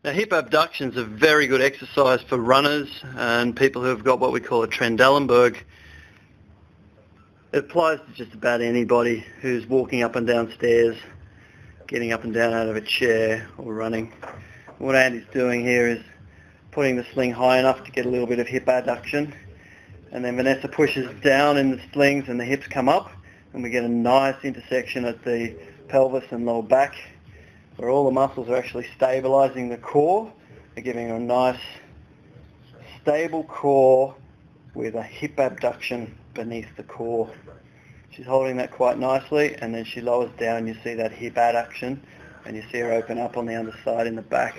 Now, hip abduction is a very good exercise for runners and people who have got what we call a Trendelenburg. It applies to just about anybody who's walking up and down stairs, getting up and down out of a chair or running. What Andy's doing here is putting the sling high enough to get a little bit of hip abduction, and then Vanessa pushes down in the slings and the hips come up, and we get a nice intersection at the pelvis and lower back where all the muscles are actually stabilizing the core. They're giving her a nice stable core with a hip abduction beneath the core. She's holding that quite nicely, and then she lowers down. You see that hip adduction, and you see her open up on the underside in the back.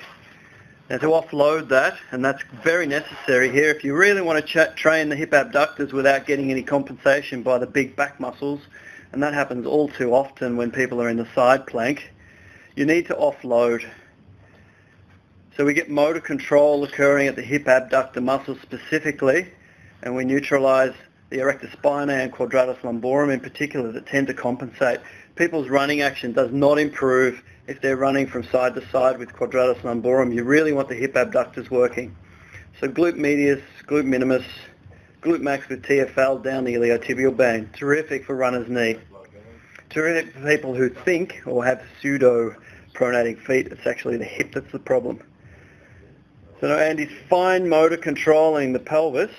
Now, to offload that, and that's very necessary here, if you really want to train the hip abductors without getting any compensation by the big back muscles, and that happens all too often when people are in the side plank, you need to offload. So we get motor control occurring at the hip abductor muscles specifically, and we neutralize the erector spinae and quadratus lumborum in particular that tend to compensate. People's running action does not improve if they're running from side to side with quadratus lumborum. You really want the hip abductors working. So glute medius, glute minimus, glute max with TFL down the iliotibial band. Terrific for runner's knee. Terrific for people who think or have pseudo pronating feet. It's actually the hip that's the problem. So now Andy's fine motor controlling the pelvis,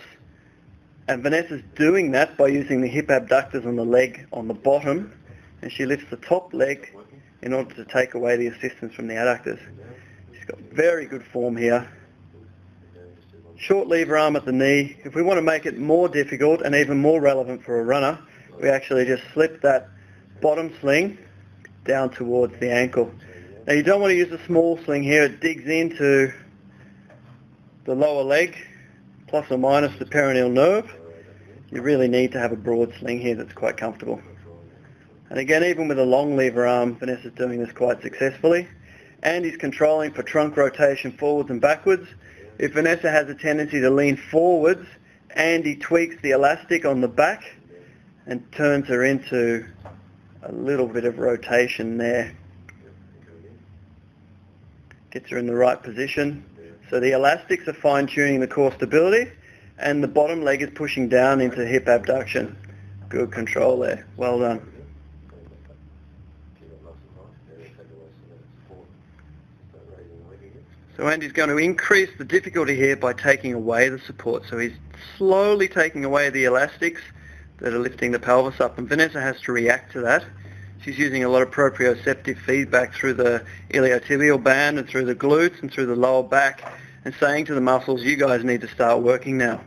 and Vanessa's doing that by using the hip abductors on the leg on the bottom, and she lifts the top leg in order to take away the assistance from the adductors. She's got very good form here. Short lever arm at the knee. If we want to make it more difficult and even more relevant for a runner, we actually just slip that bottom sling down towards the ankle. Now, you don't want to use a small sling here. It digs into the lower leg, plus or minus the perineal nerve. You really need to have a broad sling here that's quite comfortable. And again, even with a long lever arm, Vanessa's doing this quite successfully. Andy's controlling for trunk rotation forwards and backwards. If Vanessa has a tendency to lean forwards, Andy tweaks the elastic on the back and turns her into a little bit of rotation there. Gets her in the right position. So the elastics are fine-tuning the core stability, and the bottom leg is pushing down into hip abduction. Good control there. Well done. So Andy's going to increase the difficulty here by taking away the support. So he's slowly taking away the elastics that are lifting the pelvis up, and Vanessa has to react to that. She's using a lot of proprioceptive feedback through the iliotibial band and through the glutes and through the lower back, and saying to the muscles, you guys need to start working now.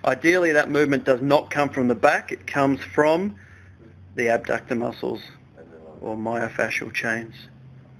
Ideally, that movement does not come from the back. It comes from the abductor muscles or myofascial chains.